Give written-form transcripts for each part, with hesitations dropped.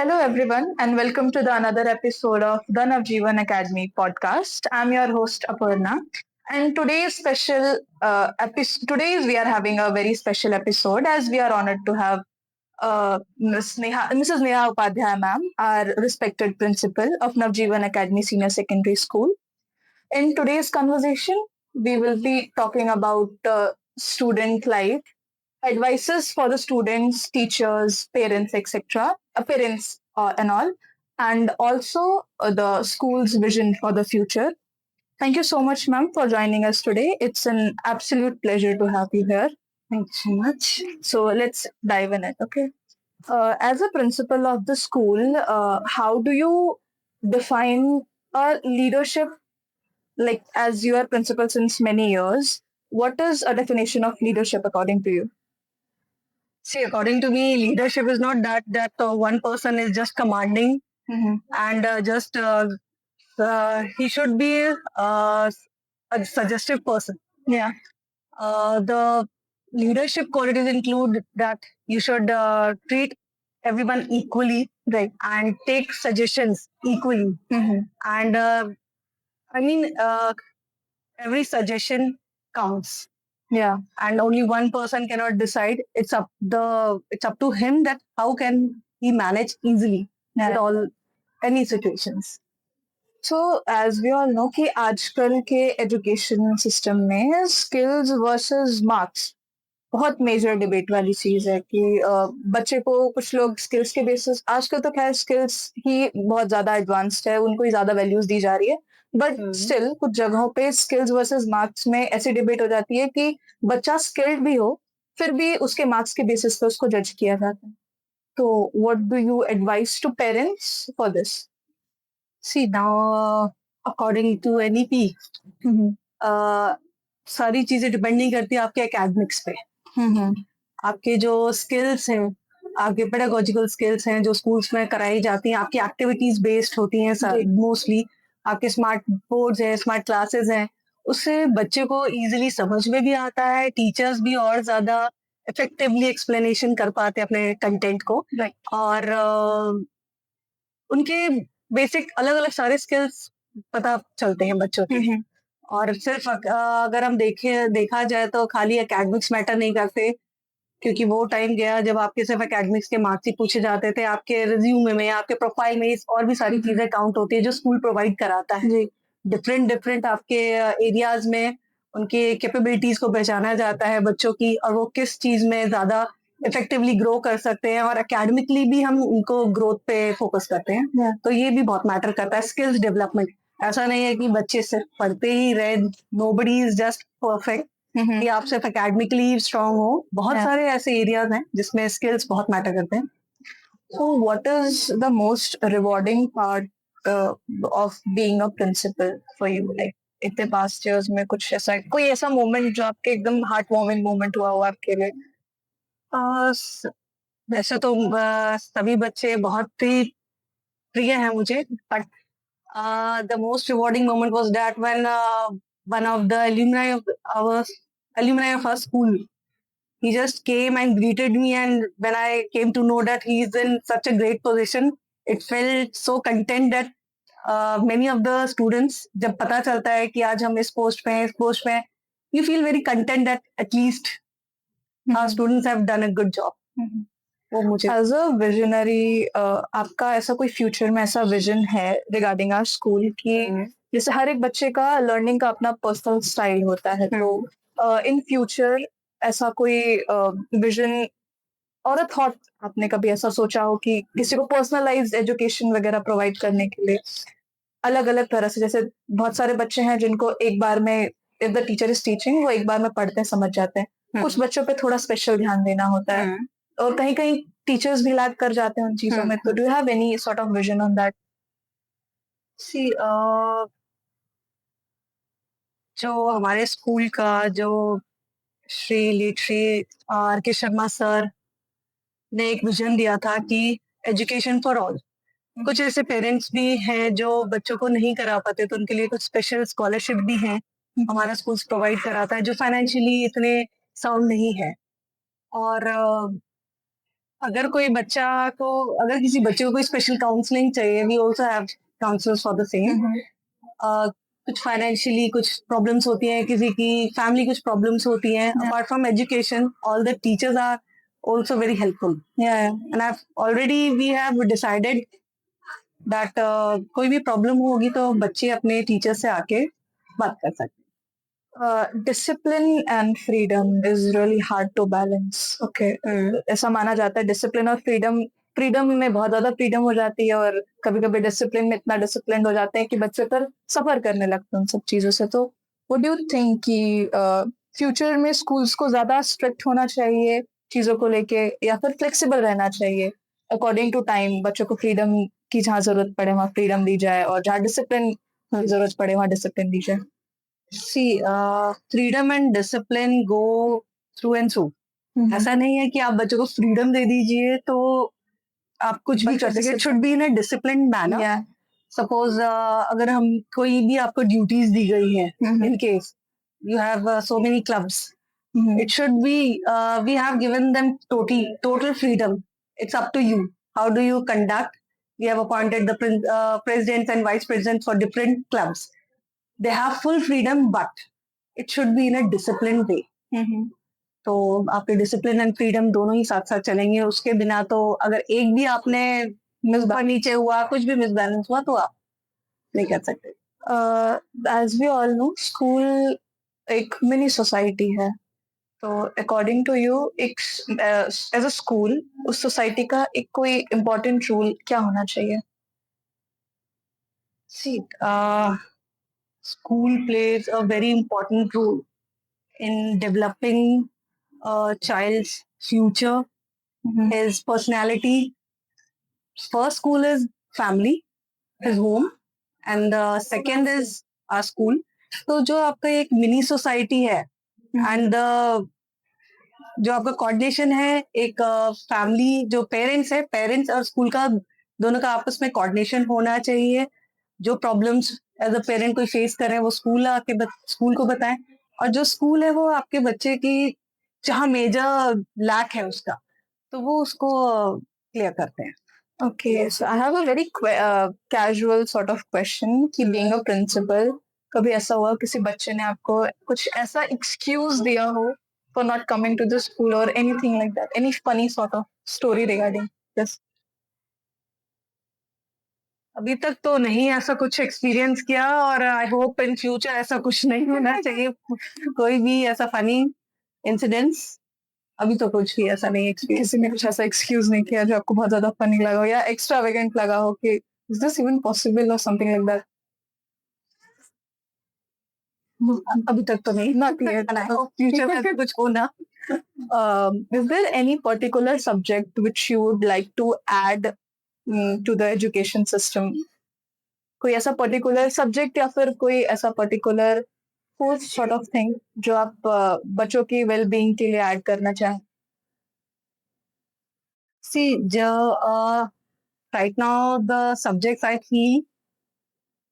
Hello, everyone, and welcome to the another episode of the Navjeevan Academy podcast. I'm your host Aparna, and today's we are having a very special episode as we are honored to have Mrs. Neha Upadhyay, ma'am, our respected principal of Navjeevan Academy Senior Secondary School. In today's conversation, we will be talking about student life, advices for the students, teachers, parents, etc., parents and all, and also the school's vision for the future. Thank you so much, ma'am, for joining us today. It's an absolute pleasure to have you here. Thank you so much. So let's dive in it, okay? As a principal of the school, how do you define leadership? Like, as you are principal since many years, what is a definition of leadership according to you? See, according to me, leadership is not that one person is just commanding and he should be a suggestive person. Yeah. The leadership qualities include that you should treat everyone equally, Right. and take suggestions equally. And I mean, every suggestion counts. Yeah. And only one person cannot decide. It's up to him that how can he manage easily with all any situations. So as we all know कि आजकल के education system में skills versus marks बहुत major debate वाली चीज है कि बच्चे को कुछ लोग स्किल्स के बेसिस आजकल तो खैर स्किल्स ही बहुत ज्यादा एडवांस्ड है उनको ही ज्यादा वैल्यूज दी जा रही है बट स्टिल कुछ जगहों पे स्किल्स वर्सेस मार्क्स में ऐसी डिबेट हो जाती है कि बच्चा स्किल्ड भी हो फिर भी उसके मार्क्स के बेसिस पे उसको जज किया जाता है तो what do you advice to parents for this See now, according to NEP, सारी चीजें डिपेंड नहीं करती आपके एकेडमिक्स पे. आपके जो स्किल्स हैं, आपके पेडागोजिकल स्किल्स हैं जो स्कूल्स में कराई जाती हैं, आपकी एक्टिविटीज बेस्ड होती हैं मोस्टली. आपके स्मार्ट बोर्ड्स हैं, स्मार्ट क्लासेस हैं, उससे बच्चे को इजीली समझ में भी आता है. टीचर्स भी और ज्यादा इफेक्टिवली एक्सप्लेनेशन कर पाते हैं अपने कंटेंट को. और उनके बेसिक अलग अलग सारे स्किल्स पता चलते हैं बच्चों के. और सिर्फ अगर हम देखा जाए तो खाली एकेडमिक्स मैटर नहीं करते, क्योंकि वो टाइम गया जब आपके सिर्फ एकेडमिक्स के मार्क्स ही पूछे जाते थे. आपके रिज्यूमे में, आपके प्रोफाइल में और भी सारी चीजें काउंट होती है जो स्कूल प्रोवाइड कराता है. डिफरेंट आपके एरियाज में उनके कैपेबिलिटीज को पहचाना जाता है बच्चों की, और वो किस चीज में ज्यादा इफेक्टिवली ग्रो कर सकते हैं, और एकेडमिकली भी हम उनको ग्रोथ पे फोकस करते हैं. तो ये भी बहुत मैटर करता है, स्किल्स डेवलपमेंट. ऐसा नहीं है कि बच्चे सिर्फ पढ़ते ही रहे. नोबडी इज जस्ट परफेक्ट कि आप सिर्फ एकेडमिकली स्ट्रांग हो. बहुत सारे ऐसे एरियाज हैं जिसमें स्किल्स बहुत मैटर करते हैं. So, what is the most rewarding part of being a principal for you? Like, इतने past years में कुछ ऐसा कोई ऐसा moment जो आपके एकदम heart warming moment हुआ हो आपके लिए? वैसे तो सभी बच्चे बहुत ही प्रिय हैं मुझे, but the most rewarding moment was that when one of the alumni of our school, he just came and greeted me, and when I came to know that he is in such a great position, it felt so content that many of the students, जब पता चलता है कि आज हम इस post पे हैं, इस पोस्ट पे हैं, you feel very content that at least our students have done a good job. वो मुझे एज अ विजनरी आपका ऐसा कोई फ्यूचर में ऐसा विजन है रिगार्डिंग आवर स्कूल कि जैसे हर एक बच्चे का लर्निंग का अपना पर्सनल स्टाइल होता है तो इन फ्यूचर ऐसा कोई विजन और अ थॉट आपने कभी ऐसा सोचा हो कि किसी को पर्सनलाइज्ड एजुकेशन वगैरह प्रोवाइड करने के लिए अलग अलग तरह से जैसे बहुत सारे बच्चे हैं जिनको एक बार में if the teacher is teaching वो एक बार में पढ़ते हैं समझ जाते हैं कुछ बच्चों पे थोड़ा स्पेशल ध्यान देना होता है और कहीं कहीं टीचर्स भी लैग कर जाते हैं उन चीजों में तो do you have any sort of vision on that see जो हमारे स्कूल का जो श्री आर के शर्मा सर ने एक विजन दिया था कि एजुकेशन फॉर ऑल. कुछ ऐसे पेरेंट्स भी हैं जो बच्चों को नहीं करा पाते, तो उनके लिए कुछ स्पेशल स्कॉलरशिप भी हैं हमारा स्कूल प्रोवाइड कराता है, जो फाइनेंशियली इतने साउंड नहीं है. और अगर कोई बच्चा को अगर किसी बच्चे को कोई स्पेशल काउंसलिंग चाहिए, we also have counsellors for the same. कुछ फाइनेंशियली कुछ प्रॉब्लम्स होती हैं, किसी की फैमिली कुछ प्रॉब्लम्स होती हैं, apart from education all the teachers are also very helpful. Yeah. And we have decided that कोई भी प्रॉब्लम होगी तो बच्चे अपने टीचर से आके बात कर सकते हैं। Discipline and freedom is really hard to balance. Okay. ऐसा माना जाता है डिसिप्लिन और फ्रीडम में बहुत ज्यादा फ्रीडम हो जाती है और कभी कभी डिसिप्लिन में इतना डिसिप्लिन हो जाते हैं कि बच्चे पर सफर करने लगते हैं उन सब चीजों से। तो व्हाट डू यू थिंक कि फ्यूचर में स्कूल्स को ज्यादा स्ट्रिक्ट होना चाहिए चीजों को लेके या फिर फ्लेक्सिबल रहना चाहिए अकॉर्डिंग टू टाइम? बच्चों को फ्रीडम की जहाँ जरूरत पड़े वहाँ फ्रीडम दी जाए और जहाँ डिसिप्लिन की जरूरत पड़े वहाँ डिसिप्लिन दी जाए। See, freedom and discipline go through and through. ऐसा नहीं है कि आप बच्चों को फ्रीडम दे दीजिए तो आप कुछ भी कर सके। Should be in a discipline manner. Suppose अगर हम कोई भी आपको ड्यूटीज दी गई है, in case you have so many clubs, it should be we have given them total freedom. It's up to you how do you conduct. We have appointed the presidents and vice presidents for different clubs. They have full freedom, but it should be in a disciplined way. तो आपके discipline and freedom दोनों ही साथ साथ चलेंगे। उसके बिना तो अगर एक भी आपने ऊपर नीचे हुआ, कुछ भी मिसबैलेंस हुआ तो आप नहीं कर सकते। As we all know school एक मिनी सोसाइटी है, तो अकॉर्डिंग टू यू एक एज अ स्कूल उस सोसाइटी का एक कोई इम्पोर्टेंट रूल क्या होना चाहिए? See, school plays a very important role in developing a child's future, his personality. First school is family, his home, and the second is our school. तो जो आपका एक मिनी सोसाइटी है एंड जो आपका कोऑर्डिनेशन है, एक फैमिली जो पेरेंट्स है, पेरेंट्स और स्कूल का दोनों का आपस में कोऑर्डिनेशन होना चाहिए। जो प्रॉब्लम्स एज अ पेरेंट कोई फेस कर रहे हैं वो स्कूल आके स्कूल को बताएं, और जो स्कूल है वो आपके बच्चे की जहाँ मेजर लैक है उसका तो वो उसको क्लियर करते हैं। Okay, so I have a very casual sort of question कि being a principal कभी ऐसा हुआ किसी बच्चे ने आपको कुछ ऐसा excuse दिया हो for not coming to the school or anything like that? Any funny sort of story regarding this? अभी तक तो नहीं ऐसा कुछ एक्सपीरियंस किया, और आई होप इन फ्यूचर ऐसा कुछ नहीं होना चाहिए। कोई भी ऐसा फनी इंसिडेंट्स अभी तो कुछ भी ऐसा नहीं एक्सपीरियंस। किसी ने कुछ ऐसा एक्सक्यूज नहीं किया जो आपको बहुत ज्यादा फनी लगा हो या एक्स्ट्रावेगेंट लगा हो कि इज दिस इवन पॉसिबल और समथिंग लाइक दैट? अभी तक तो नहीं, not yet, and I hope future में ऐसा कुछ होना। Is there any particular subject which you would like to add to the education system? कोई ऐसा पर्टिकुलर सब्जेक्ट या फिर कोई ऐसा particular course sort of thing जो आप बच्चों की वेल बीइंग के लिए ऐड करना चाहें? See, right now the subjects I feel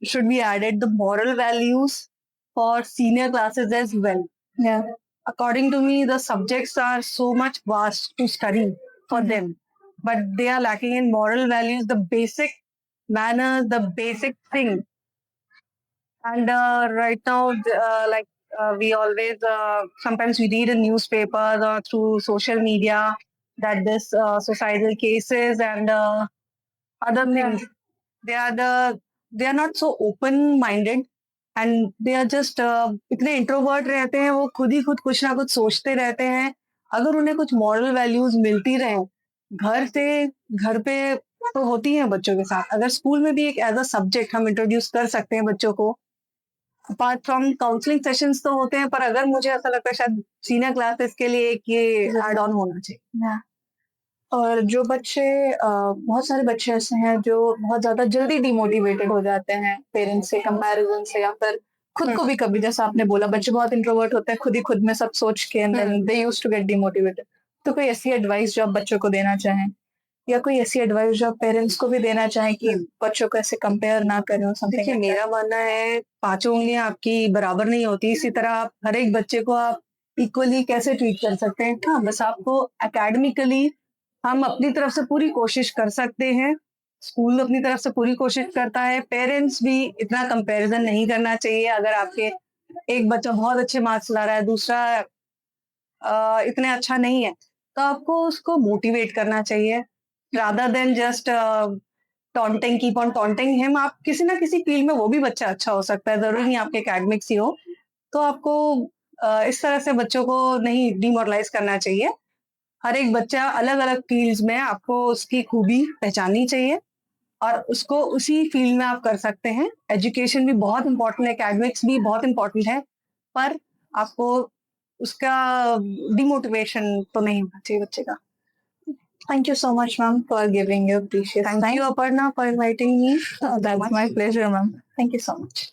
should be added the moral values for senior classes as well. Yeah. According to me, the subjects are so much vast to study for them, but they are lacking in moral values, the basic manners, the basic thing. And right now, we always sometimes we read in newspapers or through social media that this societal cases and other things, they are not so open minded, and they are just इतने introvert रहते हैं, वो खुद ही खुद कुछ ना कुछ सोचते रहते हैं। अगर उन्हें कुछ मॉरल वैल्यूज मिलती रहे घर से, घर पे तो होती हैं बच्चों के साथ, अगर स्कूल में भी एक एज अ सब्जेक्ट हम इंट्रोड्यूस कर सकते हैं बच्चों को। अपार्ट फ्रॉम काउंसलिंग सेशंस तो होते हैं, पर अगर मुझे ऐसा लगता है शायद सीनियर क्लासेस के लिए एक ये ऐड ऑन होना चाहिए। और जो बच्चे बहुत सारे बच्चे ऐसे हैं जो बहुत ज्यादा जल्दी डिमोटिवेटेड हो जाते हैं पेरेंट्स से कंपैरिजन से, या फिर खुद को भी कभी, जैसा आपने बोला बच्चे बहुत इंट्रोवर्ट होते हैं, खुद ही खुद में सब सोच के and then they used to get demotivated. तो कोई ऐसी एडवाइस जो आप बच्चों को देना चाहें, या कोई ऐसी एडवाइस जो आप पेरेंट्स को भी देना चाहें कि बच्चों को ऐसे कंपेयर ना करें समथिंग? देखिए, मेरा मानना है पांचों उंगलियां आपकी बराबर नहीं होती, इसी तरह आप हर एक बच्चे को आप इक्वली कैसे ट्रीट कर सकते हैं। हाँ, बस आपको एकेडमिकली हम अपनी तरफ से पूरी कोशिश कर सकते हैं, स्कूल अपनी तरफ से पूरी कोशिश करता है, पेरेंट्स भी इतना कंपैरिजन नहीं करना चाहिए। अगर आपके एक बच्चा बहुत अच्छे मार्क्स ला रहा है, दूसरा इतने अच्छा नहीं है, तो आपको उसको मोटिवेट करना चाहिए rather than just taunting, keep on taunting him. आप किसी ना किसी फील्ड में वो भी बच्चा अच्छा हो सकता है, जरूरी नहीं आपके एकेडमिक्स ही हो। तो आपको इस तरह से बच्चों को नहीं डिमोरलाइज करना चाहिए। हर एक बच्चा अलग अलग फील्ड्स में आपको उसकी खूबी पहचाननी चाहिए और उसको उसी फील्ड में आप कर सकते हैं। एजुकेशन भी बहुत इंपॉर्टेंट है, एकेडमिक्स भी बहुत इंपॉर्टेंट है, पर आपको उसका डिमोटिवेशन तो नहीं होना चाहिए बच्चे का। Thank you so much, ma'am, for giving your precious thank time. You Aparna for inviting me. That's my pleasure, ma'am. Thank you so much.